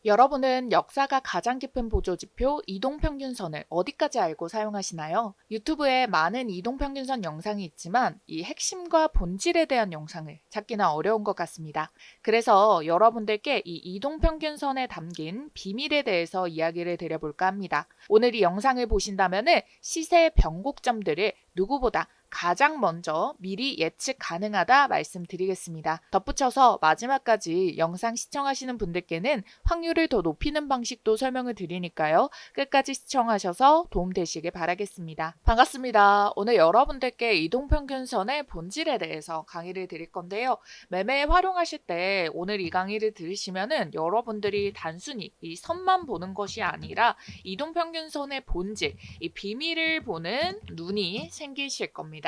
여러분은 역사가 가장 깊은 보조지표 이동평균선을 어디까지 알고 사용하시나요? 유튜브에 많은 이동평균선 영상이 있지만 이 핵심과 본질에 대한 영상을 찾기는 어려운 것 같습니다. 그래서 여러분들께 이 이동평균선에 담긴 비밀에 대해서 이야기를 드려볼까 합니다. 오늘 이 영상을 보신다면 시세 변곡점들을 누구보다 가장 먼저 미리 예측 가능하다 말씀드리겠습니다. 덧붙여서 마지막까지 영상 시청하시는 분들께는 확률을 더 높이는 방식도 설명을 드리니까요. 끝까지 시청하셔서 도움되시길 바라겠습니다. 반갑습니다. 오늘 여러분들께 이동평균선의 본질에 대해서 강의를 드릴 건데요. 매매에 활용하실 때 오늘 이 강의를 들으시면은 여러분들이 단순히 이 선만 보는 것이 아니라 이동평균선의 본질, 이 비밀을 보는 눈이 생기실 겁니다.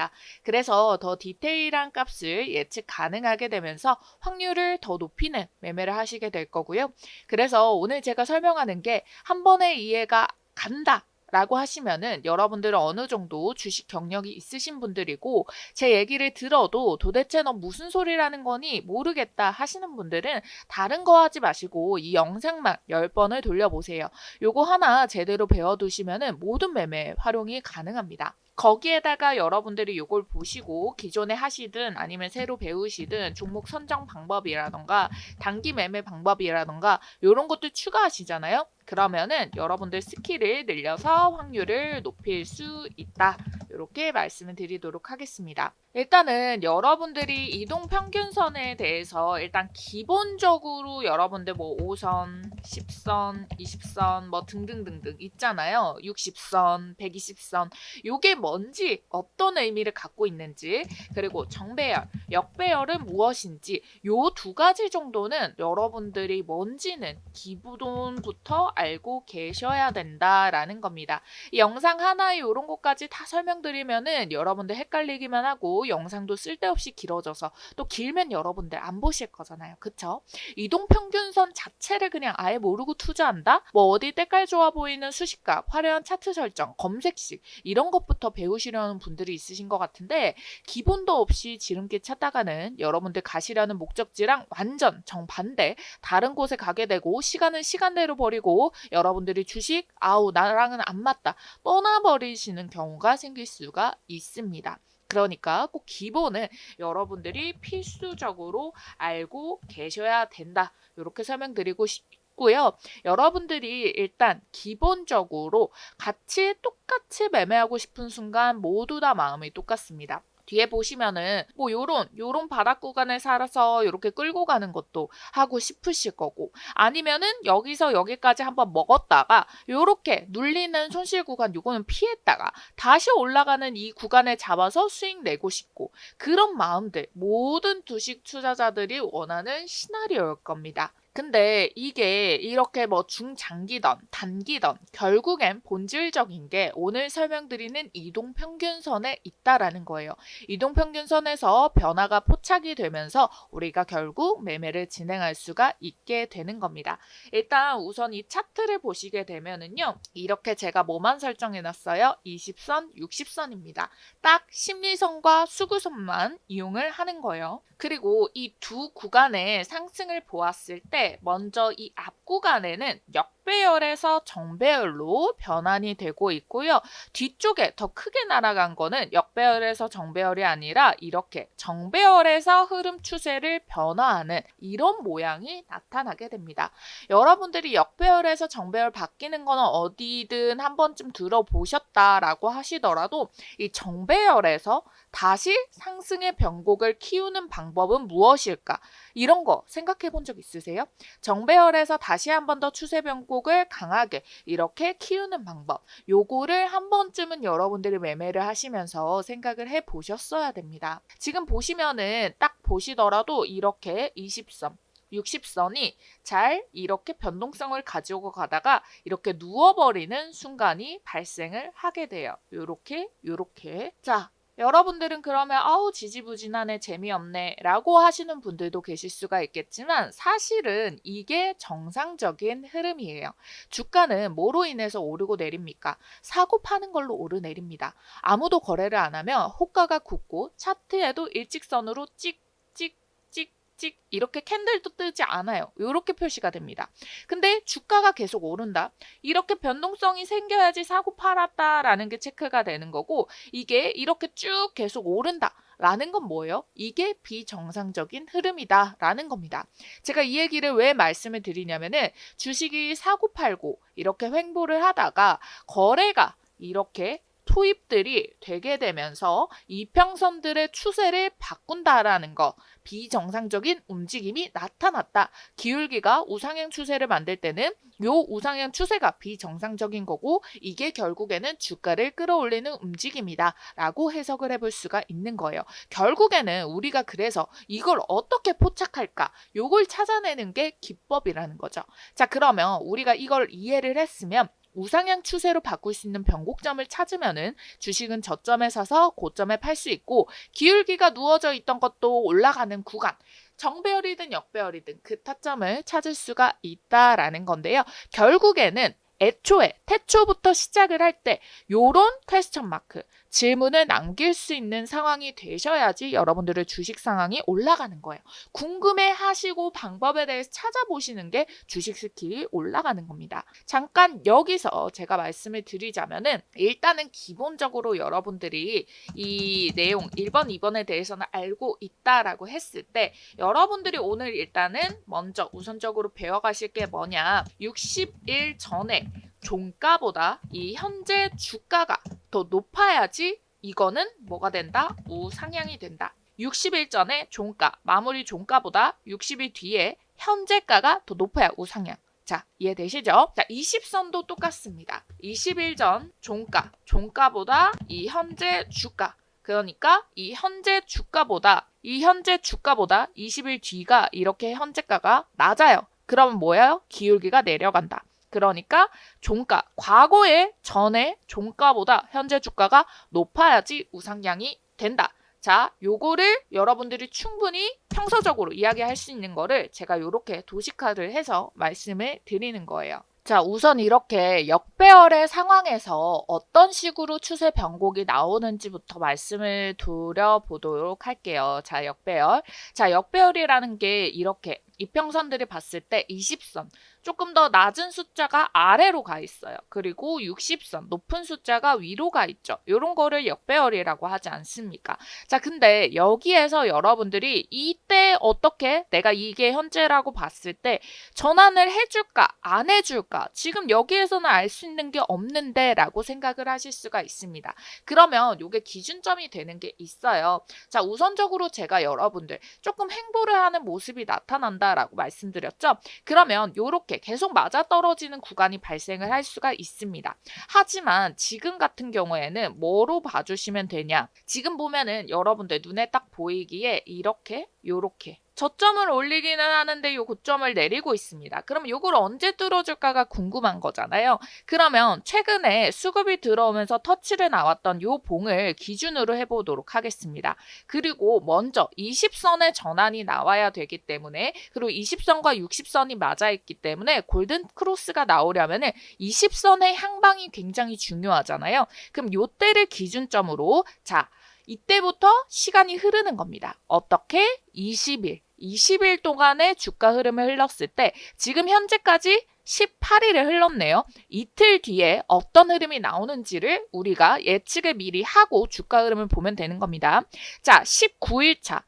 그래서 더 디테일한 값을 예측 가능하게 되면서 확률을 더 높이는 매매를 하시게 될 거고요. 그래서 오늘 제가 설명하는 게 한 번에 이해가 간다 라고 하시면은 여러분들은 어느 정도 주식 경력이 있으신 분들이고 제 얘기를 들어도 도대체 너 무슨 소리라는 거니 모르겠다 하시는 분들은 다른 거 하지 마시고 이 영상만 10번을 돌려보세요. 요거 하나 제대로 배워두시면은 모든 매매에 활용이 가능합니다. 거기에다가 여러분들이 이걸 보시고 기존에 하시든 아니면 새로 배우시든 종목 선정 방법이라던가 단기 매매 방법이라던가 이런 것들 추가하시잖아요. 그러면은 여러분들 스킬을 늘려서 확률을 높일 수 있다. 이렇게 말씀을 드리도록 하겠습니다. 일단은 여러분들이 이동평균선에 대해서 일단 기본적으로 여러분들 뭐 5선, 10선, 20선 뭐 등등등등 있잖아요. 60선, 120선 요게 뭔지 어떤 의미를 갖고 있는지 그리고 정배열, 역배열은 무엇인지 요 두 가지 정도는 여러분들이 뭔지는 기본부터 알고 계셔야 된다라는 겁니다. 이 영상 하나에 이런 것까지 다 설명드리면은 여러분들 헷갈리기만 하고 영상도 쓸데없이 길어져서 또 길면 여러분들 안 보실 거잖아요. 그쵸? 이동평균선 자체를 그냥 아예 모르고 투자한다? 뭐 어디 때깔 좋아 보이는 수식값, 화려한 차트 설정, 검색식 이런 것부터 배우시려는 분들이 있으신 것 같은데 기본도 없이 지름길 찾다가는 여러분들 가시려는 목적지랑 완전 정반대 다른 곳에 가게 되고 시간은 시간대로 버리고 여러분들이 주식 아우 나랑은 안 맞다 떠나버리시는 경우가 생길 수가 있습니다. 그러니까 꼭 기본은 여러분들이 필수적으로 알고 계셔야 된다. 이렇게 설명드리고 싶고요. 여러분들이 일단 기본적으로 같이 똑같이 매매하고 싶은 순간 모두 다 마음이 똑같습니다. 뒤에 보시면은 뭐 요런 바닥 구간을 살아서 이렇게 끌고 가는 것도 하고 싶으실 거고 아니면은 여기서 여기까지 한번 먹었다가 요렇게 눌리는 손실 구간 요거는 피했다가 다시 올라가는 이 구간을 잡아서 수익 내고 싶고 그런 마음들 모든 주식 투자자들이 원하는 시나리오일 겁니다. 근데 이게 이렇게 뭐 중장기던 단기던 결국엔 본질적인 게 오늘 설명드리는 이동평균선에 있다라는 거예요. 이동평균선에서 변화가 포착이 되면서 우리가 결국 매매를 진행할 수가 있게 되는 겁니다. 일단 우선 이 차트를 보시게 되면은요. 이렇게 제가 뭐만 설정해 놨어요? 20선, 60선입니다. 딱 심리선과 수구선만 이용을 하는 거예요. 그리고 이 두 구간의 상승을 보았을 때 먼저 이 앞 구간에는 역배열에서 정배열로 변환이 되고 있고요. 뒤쪽에 더 크게 날아간 거는 역배열에서 정배열이 아니라 이렇게 정배열에서 흐름 추세를 변화하는 이런 모양이 나타나게 됩니다. 여러분들이 역배열에서 정배열 바뀌는 거는 어디든 한 번쯤 들어보셨다라고 하시더라도 이 정배열에서 다시 상승의 변곡을 키우는 방법은 무엇일까? 이런 거 생각해 본 적 있으세요? 정배열에서 다시 한 번 더 추세 변곡을 강하게 이렇게 키우는 방법. 요거를 한 번쯤은 여러분들이 매매를 하시면서 생각을 해 보셨어야 됩니다. 지금 보시면은 딱 보시더라도 이렇게 20선 60선이 잘 이렇게 변동성을 가지고 가다가 이렇게 누워버리는 순간이 발생을 하게 돼요. 요렇게. 자, 여러분들은 그러면 아우 지지부진하네 재미없네 라고 하시는 분들도 계실 수가 있겠지만 사실은 이게 정상적인 흐름이에요. 주가는 뭐로 인해서 오르고 내립니까? 사고 파는 걸로 오르내립니다. 아무도 거래를 안 하면 호가가 굳고 차트에도 일직선으로 찍찍찍 찍찍찍 이렇게 캔들도 뜨지 않아요. 이렇게 표시가 됩니다. 근데 주가가 계속 오른다. 이렇게 변동성이 생겨야지 사고 팔았다라는 게 체크가 되는 거고, 이게 이렇게 쭉 계속 오른다. 라는 건 뭐예요? 이게 비정상적인 흐름이다 라는 겁니다. 제가 이 얘기를 왜 말씀을 드리냐면은 주식이 사고 팔고 이렇게 횡보를 하다가 거래가 이렇게 투입들이 되게 되면서 이평선들의 추세를 바꾼다라는 거, 비정상적인 움직임이 나타났다. 기울기가 우상향 추세를 만들 때는 요 우상향 추세가 비정상적인 거고, 이게 결국에는 주가를 끌어올리는 움직임이다 라고 해석을 해볼 수가 있는 거예요. 결국에는 우리가 그래서 이걸 어떻게 포착할까, 요걸 찾아내는 게 기법이라는 거죠. 자, 그러면 우리가 이걸 이해를 했으면 우상향 추세로 바꿀 수 있는 변곡점을 찾으면은 주식은 저점에 사서 고점에 팔 수 있고, 기울기가 누워져 있던 것도 올라가는 구간, 정배열이든 역배열이든 그 타점을 찾을 수가 있다라는 건데요. 결국에는 애초에 태초부터 시작을 할 때 요런 퀘스천 마크, 질문을 남길 수 있는 상황이 되셔야지 여러분들의 주식 상황이 올라가는 거예요. 궁금해 하시고 방법에 대해서 찾아보시는 게 주식 스킬이 올라가는 겁니다. 잠깐 여기서 제가 말씀을 드리자면은, 일단은 기본적으로 여러분들이 이 내용 1번, 2번에 대해서는 알고 있다라고 했을 때, 여러분들이 오늘 일단은 먼저 우선적으로 배워가실 게 뭐냐, 60일 전에 종가보다 이 현재 주가가 더 높아야지 이거는 뭐가 된다? 우상향이 된다. 60일 전에 종가, 마무리 종가보다 60일 뒤에 현재가가 더 높아야 우상향. 자, 이해되시죠? 자, 20선도 똑같습니다. 20일 전 종가, 종가보다 이 현재 주가, 그러니까 이 현재 주가보다 20일 뒤가 이렇게 현재가가 낮아요. 그러면 뭐예요? 기울기가 내려간다. 그러니까 종가, 과거의 전에 종가보다 현재 주가가 높아야지 우상향이 된다. 자, 요거를 여러분들이 충분히 평서적으로 이야기할 수 있는 거를 제가 요렇게 도식화를 해서 말씀을 드리는 거예요. 자, 우선 이렇게 역배열의 상황에서 어떤 식으로 추세 변곡이 나오는지부터 말씀을 드려보도록 할게요. 자, 역배열. 자, 역배열이라는 게 이렇게 이평선들이 봤을 때 20선, 조금 더 낮은 숫자가 아래로 가 있어요. 그리고 60선, 높은 숫자가 위로 가 있죠. 이런 거를 역배열이라고 하지 않습니까? 자, 근데 여기에서 여러분들이 이때 어떻게 내가 이게 현재라고 봤을 때 전환을 해줄까, 안 해줄까? 지금 여기에서는 알 수 있는 게 없는데 라고 생각을 하실 수가 있습니다. 그러면 이게 기준점이 되는 게 있어요. 자, 우선적으로 제가 여러분들 조금 횡보를 하는 모습이 나타난다 라고 말씀드렸죠. 그러면 이렇게 계속 맞아떨어지는 구간이 발생을 할 수가 있습니다. 하지만 지금 같은 경우에는 뭐로 봐주시면 되냐, 지금 보면은 여러분들 눈에 딱 보이기에 이렇게 요렇게 저점을 올리기는 하는데 요 고점을 내리고 있습니다. 그럼 요걸 언제 뚫어줄까가 궁금한 거잖아요. 그러면 최근에 수급이 들어오면서 터치를 나왔던 요 봉을 기준으로 해보도록 하겠습니다. 그리고 먼저 20선의 전환이 나와야 되기 때문에, 그리고 20선과 60선이 맞아있기 때문에 골든 크로스가 나오려면 20선의 향방이 굉장히 중요하잖아요. 그럼 요때를 기준점으로, 자, 이때부터 시간이 흐르는 겁니다. 어떻게? 20일 동안의 주가 흐름을 흘렀을 때 지금 현재까지 18일을 흘렀네요. 이틀 뒤에 어떤 흐름이 나오는지를 우리가 예측을 미리 하고 주가 흐름을 보면 되는 겁니다. 자, 19일차,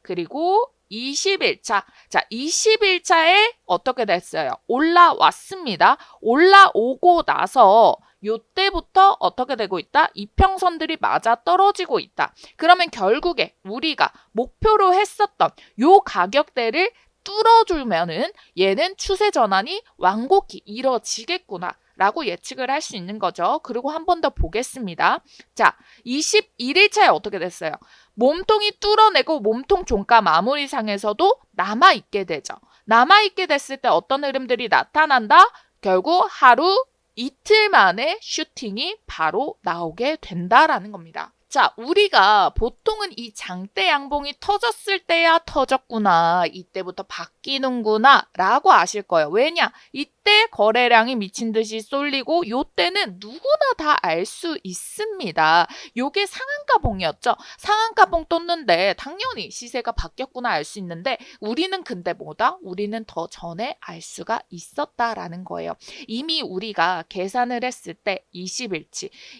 그리고 20일차. 자, 20일차에 어떻게 됐어요? 올라왔습니다. 올라오고 나서 요때부터 어떻게 되고 있다? 이평선들이 맞아 떨어지고 있다. 그러면 결국에 우리가 목표로 했었던 요 가격대를 뚫어주면은 얘는 추세 전환이 완곡히 이뤄지겠구나 라고 예측을 할 수 있는 거죠. 그리고 한 번 더 보겠습니다. 자, 21일차에 어떻게 됐어요? 몸통이 뚫어내고 몸통 종가 마무리상에서도 남아있게 되죠. 남아있게 됐을 때 어떤 흐름들이 나타난다? 결국 하루, 이틀 만에 슈팅이 바로 나오게 된다라는 겁니다. 자, 우리가 보통은 이 장대 양봉이 터졌을 때야 터졌구나, 이때부터 바뀌는구나 라고 아실 거예요. 왜냐? 이때 이때 거래량이 미친 듯이 쏠리고 요때는 누구나 다 알 수 있습니다. 요게 상한가봉이었죠. 상한가봉 떴는데 당연히 시세가 바뀌었구나 알 수 있는데 우리는 근데 뭐다? 우리는 더 전에 알 수가 있었다라는 거예요. 이미 우리가 계산을 했을 때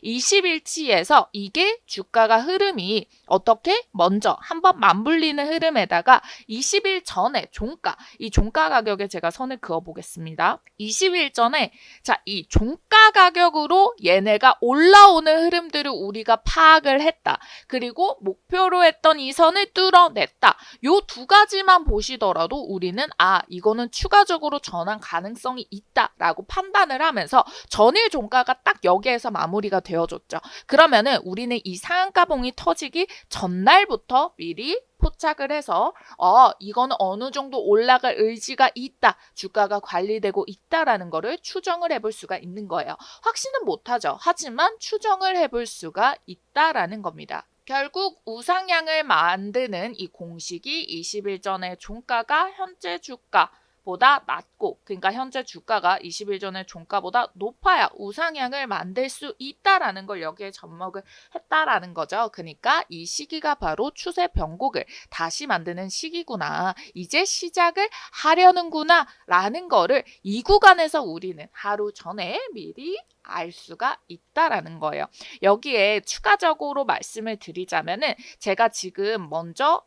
20일치에서 이게 주가가 흐름이 어떻게? 먼저 한번 맞물리는 흐름에다가 20일 전에 종가, 이 종가 가격에 제가 선을 그어 보겠습니다. 20일 전에 자, 이 종가 가격으로 얘네가 올라오는 흐름들을 우리가 파악을 했다. 그리고 목표로 했던 이 선을 뚫어냈다. 요 두 가지만 보시더라도 우리는 이거는 추가적으로 전환 가능성이 있다라고 판단을 하면서 전일 종가가 딱 여기에서 마무리가 되어줬죠. 그러면은 우리는 이 상한가봉이 터지기 전날부터 미리 포착을 해서 이거는 어느 정도 올라갈 의지가 있다. 주가가 관리되고 있다라는 거를 추정을 해볼 수가 있는 거예요. 확신은 못하죠. 하지만 추정을 해볼 수가 있다라는 겁니다. 결국 우상향을 만드는 이 공식이 20일 전의 종가가 현재 주가보다 낮고, 그러니까 현재 주가가 20일 전의 종가보다 높아야 우상향을 만들 수 있다라는 걸 여기에 접목을 했다라는 거죠. 그러니까 이 시기가 바로 추세 변곡을 다시 만드는 시기구나. 이제 시작을 하려는구나 라는 거를 이 구간에서 우리는 하루 전에 미리 알 수가 있다라는 거예요. 여기에 추가적으로 말씀을 드리자면은 제가 지금 먼저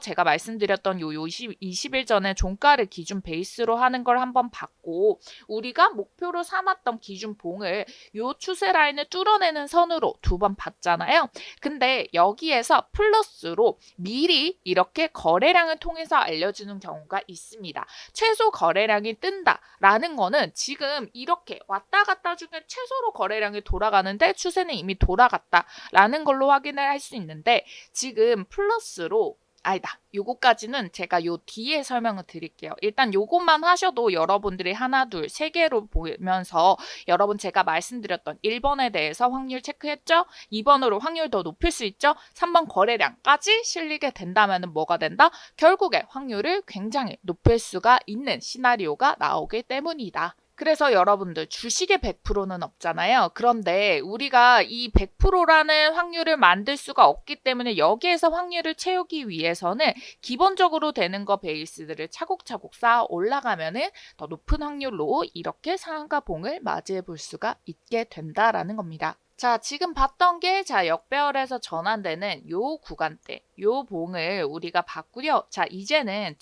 제가 말씀드렸던 요 20일 전에 종가를 기준 베이스로 하는 걸 한번 봤고, 우리가 목표로 삼았던 기준 봉을 요 추세 라인을 뚫어내는 선으로 두 번 봤잖아요. 근데 여기에서 플러스로 미리 이렇게 거래량을 통해서 알려주는 경우가 있습니다. 최소 거래량이 뜬다라는 거는 지금 이렇게 왔다 갔다 중에 최소로 거래량이 돌아가는데 추세는 이미 돌아갔다라는 걸로 확인을 할 수 있는데, 지금 플러스로 요거까지는 제가 요 뒤에 설명을 드릴게요. 일단 요것만 하셔도 여러분들이 하나, 둘, 세 개로 보면서 여러분 제가 말씀드렸던 1번에 대해서 확률 체크했죠? 2번으로 확률 더 높일 수 있죠? 3번 거래량까지 실리게 된다면 뭐가 된다? 결국에 확률을 굉장히 높일 수가 있는 시나리오가 나오기 때문이다. 그래서 여러분들 주식의 100%는 없잖아요. 그런데 우리가 이 100%라는 확률을 만들 수가 없기 때문에 여기에서 확률을 채우기 위해서는 기본적으로 되는 거 베이스들을 차곡차곡 쌓아 올라가면은 더 높은 확률로 이렇게 상한가봉을 맞이해 볼 수가 있게 된다라는 겁니다. 자, 지금 봤던 게 역배열에서 전환되는 요 구간대, 요 봉을 우리가 봤고요. 자, 이제는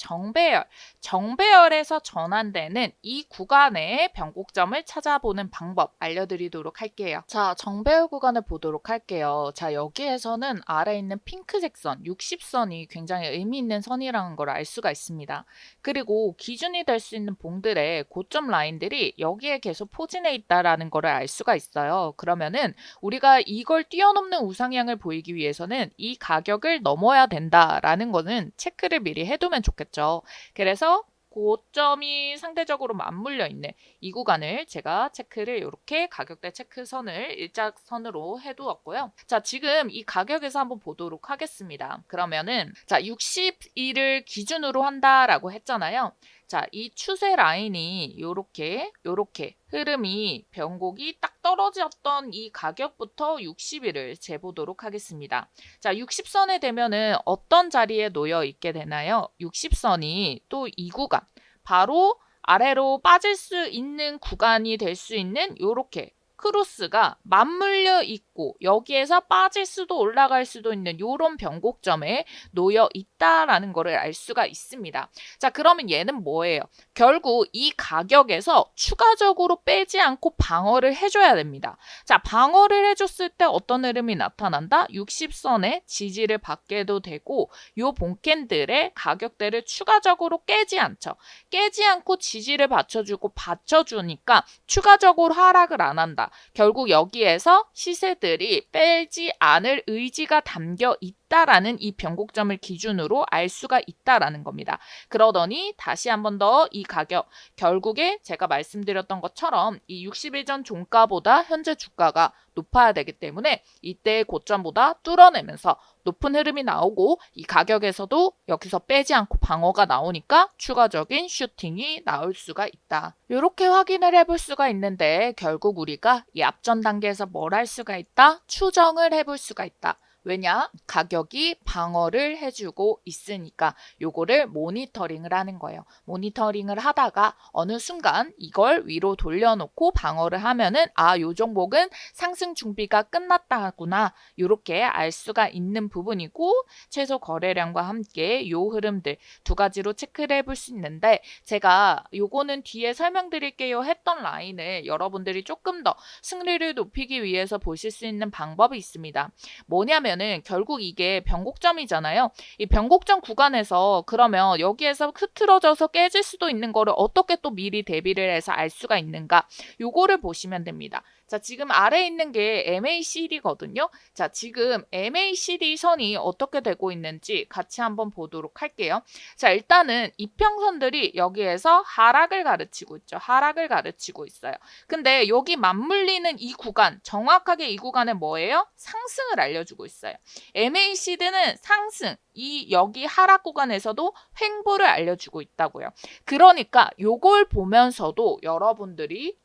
정배열에서 전환되는 이 구간의 변곡점을 찾아보는 방법 알려드리도록 할게요. 자, 정배열 구간을 보도록 할게요. 자, 여기에서는 아래에 있는 핑크색 선, 60선이 굉장히 의미 있는 선이라는 걸 알 수가 있습니다. 그리고 기준이 될 수 있는 봉들의 고점 라인들이 여기에 계속 포진해 있다라는 걸 알 수가 있어요. 그러면은 우리가 이걸 뛰어넘는 우상향을 보이기 위해서는 이 가격을 넘어야 된다라는 거는 체크를 미리 해두면 좋겠죠. 그래서 고점이 상대적으로 맞물려 있는 이 구간을 제가 체크를 이렇게 가격대 체크선을 일자선으로 해두었고요. 자, 지금 이 가격에서 한번 보도록 하겠습니다. 그러면은 자, 60일을 기준으로 한다라고 했잖아요. 자, 이 추세 라인이 요렇게 흐름이 변곡이 딱 떨어졌던 이 가격부터 60일을 재보도록 하겠습니다. 자, 60선에 되면은 어떤 자리에 놓여 있게 되나요? 60선이 또 이 구간, 바로 아래로 빠질 수 있는 구간이 될 수 있는 요렇게 크로스가 맞물려 있고 여기에서 빠질 수도 올라갈 수도 있는 이런 변곡점에 놓여 있다라는 거를 알 수가 있습니다. 자, 그러면 얘는 뭐예요? 결국 이 가격에서 추가적으로 빼지 않고 방어를 해줘야 됩니다. 자, 방어를 해줬을 때 어떤 흐름이 나타난다? 60선의 지지를 받게도 되고 요 봉캔들의 가격대를 추가적으로 깨지 않죠. 깨지 않고 지지를 받쳐주니까 추가적으로 하락을 안 한다. 결국 여기에서 시세들이 빼지 않을 의지가 담겨 있다. 있다라는 이 변곡점을 기준으로 알 수가 있다라는 겁니다. 그러더니 다시 한 번 더 이 가격, 결국에 제가 말씀드렸던 것처럼 이 60일 전 종가보다 현재 주가가 높아야 되기 때문에 이때의 고점보다 뚫어내면서 높은 흐름이 나오고 이 가격에서도 여기서 빼지 않고 방어가 나오니까 추가적인 슈팅이 나올 수가 있다. 이렇게 확인을 해볼 수가 있는데 결국 우리가 이 앞전 단계에서 뭘 할 수가 있다? 추정을 해볼 수가 있다. 왜냐? 가격이 방어를 해주고 있으니까 요거를 모니터링을 하는 거예요. 모니터링을 하다가 어느 순간 이걸 위로 돌려놓고 방어를 하면은 요 종목은 상승 준비가 끝났다구나. 요렇게 알 수가 있는 부분이고 최소 거래량과 함께 요 흐름들 두 가지로 체크를 해볼 수 있는데 제가 요거는 뒤에 설명드릴게요 했던 라인을 여러분들이 조금 더 승리를 높이기 위해서 보실 수 있는 방법이 있습니다. 뭐냐면은 결국 이게 변곡점이잖아요. 이 변곡점 구간에서 그러면 여기에서 흐트러져서 깨질 수도 있는 거를 어떻게 또 미리 대비를 해서 알 수가 있는가? 요거를 보시면 됩니다. 자, 지금 아래에 있는 게 MACD거든요. 자, 지금 MACD 선이 어떻게 되고 있는지 같이 한번 보도록 할게요. 자, 일단은 이평선들이 여기에서 하락을 가르치고 있죠. 하락을 가르치고 있어요. 근데 여기 맞물리는 이 구간, 정확하게 이 구간은 뭐예요? 상승을 알려주고 있어요. MACD는 상승, 이 여기 하락 구간에서도 횡보를 알려주고 있다고요. 그러니까 요걸 보면서도 여러분들이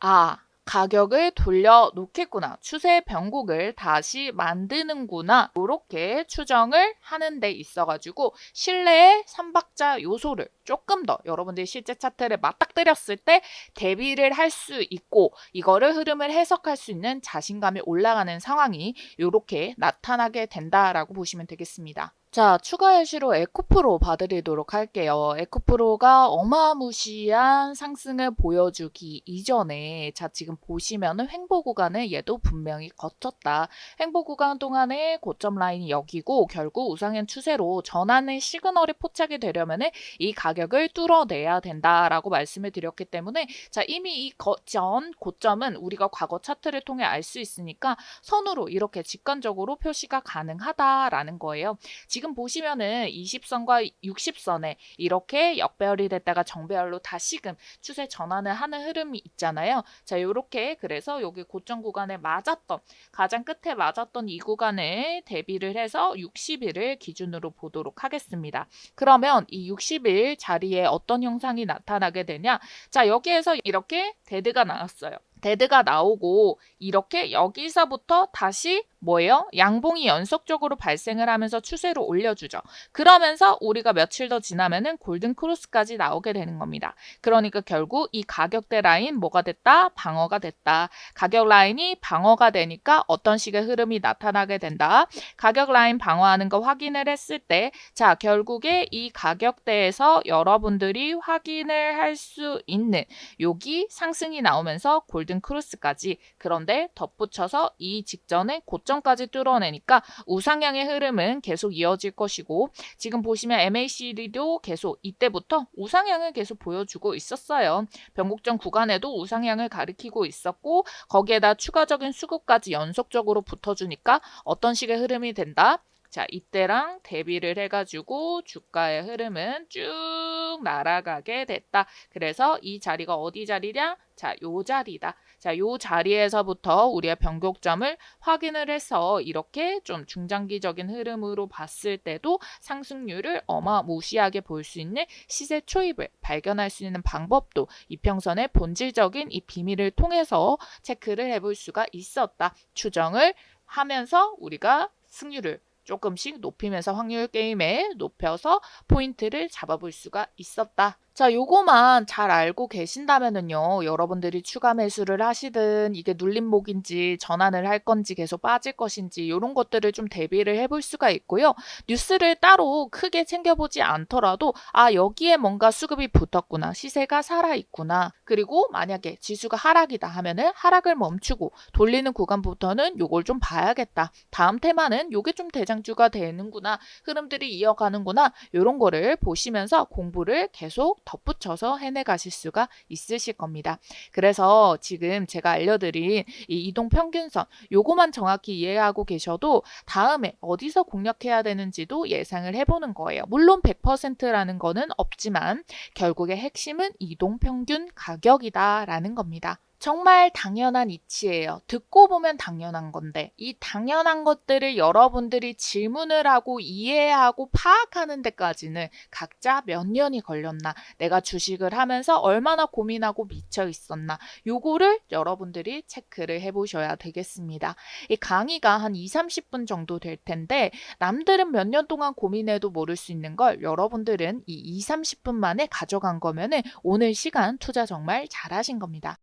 가격을 돌려놓겠구나. 추세 변곡을 다시 만드는구나. 이렇게 추정을 하는 데 있어가지고 신뢰의 3박자 요소를 조금 더 여러분들이 실제 차트를 맞닥뜨렸을 때 대비를 할 수 있고 이거를 흐름을 해석할 수 있는 자신감이 올라가는 상황이 이렇게 나타나게 된다라고 보시면 되겠습니다. 자, 추가 예시로 에코프로 봐드리도록 할게요. 에코프로가 어마무시한 상승을 보여주기 이전에 자, 지금 보시면은 횡보 구간을 얘도 분명히 거쳤다. 횡보 구간 동안에 고점 라인이 여기고 결국 우상향 추세로 전환의 시그널이 포착이 되려면은 이 가격을 뚫어내야 된다라고 말씀을 드렸기 때문에 자, 이미 이 전 고점은 우리가 과거 차트를 통해 알 수 있으니까 선으로 이렇게 직관적으로 표시가 가능하다라는 거예요. 지금 보시면은 20선과 60선에 이렇게 역배열이 됐다가 정배열로 다시금 추세 전환을 하는 흐름이 있잖아요. 자, 요렇게 그래서 여기 고점 구간에 맞았던 가장 끝에 맞았던 이 구간에 대비를 해서 60일을 기준으로 보도록 하겠습니다. 그러면 이 60일 자리에 어떤 형상이 나타나게 되냐? 자, 여기에서 이렇게 데드가 나왔어요. 데드가 나오고 이렇게 여기서부터 다시 뭐예요? 양봉이 연속적으로 발생을 하면서 추세로 올려주죠. 그러면서 우리가 며칠 더 지나면은 골든 크로스까지 나오게 되는 겁니다. 그러니까 결국 이 가격대 라인 뭐가 됐다? 방어가 됐다. 가격 라인이 방어가 되니까 어떤 식의 흐름이 나타나게 된다. 가격 라인 방어하는 거 확인을 했을 때 자, 결국에 이 가격대에서 여러분들이 확인을 할 수 있는 여기 상승이 나오면서 골든 크로스까지 그런데 덧붙여서 이 직전에 고점까지 뚫어내니까 우상향의 흐름은 계속 이어질 것이고 지금 보시면 MACD도 계속 이때부터 우상향을 계속 보여주고 있었어요. 변곡점 구간에도 우상향을 가리키고 있었고 거기에다 추가적인 수급까지 연속적으로 붙어주니까 어떤 식의 흐름이 된다? 자, 이때랑 대비를 해가지고 주가의 흐름은 쭉 날아가게 됐다. 그래서 이 자리가 어디 자리냐? 자, 요 자리다. 자, 요 자리에서부터 우리의 변곡점을 확인을 해서 이렇게 좀 중장기적인 흐름으로 봤을 때도 상승률을 어마무시하게 볼 수 있는 시세 초입을 발견할 수 있는 방법도 이평선의 본질적인 이 비밀을 통해서 체크를 해볼 수가 있었다. 추정을 하면서 우리가 승률을 조금씩 높이면서 확률 게임에 높여서 포인트를 잡아볼 수가 있었다. 자, 요거만 잘 알고 계신다면은요, 여러분들이 추가 매수를 하시든 이게 눌림목인지 전환을 할 건지 계속 빠질 것인지 이런 것들을 좀 대비를 해볼 수가 있고요. 뉴스를 따로 크게 챙겨보지 않더라도 여기에 뭔가 수급이 붙었구나, 시세가 살아있구나. 그리고 만약에 지수가 하락이다 하면은 하락을 멈추고 돌리는 구간부터는 요걸 좀 봐야겠다. 다음 테마는 요게 좀 대장주가 되는구나, 흐름들이 이어가는구나, 이런 거를 보시면서 공부를 계속 덧붙여서 해내가실 수가 있으실 겁니다. 그래서 지금 제가 알려드린 이 이동평균선 요거만 정확히 이해하고 계셔도 다음에 어디서 공략해야 되는지도 예상을 해보는 거예요. 물론 100%라는 거는 없지만 결국의 핵심은 이동평균 가격이다라는 겁니다. 정말 당연한 이치예요. 듣고 보면 당연한 건데 이 당연한 것들을 여러분들이 질문을 하고 이해하고 파악하는 데까지는 각자 몇 년이 걸렸나, 내가 주식을 하면서 얼마나 고민하고 미쳐 있었나, 요거를 여러분들이 체크를 해보셔야 되겠습니다. 이 강의가 한 2, 30분 정도 될 텐데 남들은 몇 년 동안 고민해도 모를 수 있는 걸 여러분들은 이 2, 30분 만에 가져간 거면은 오늘 시간 투자 정말 잘하신 겁니다.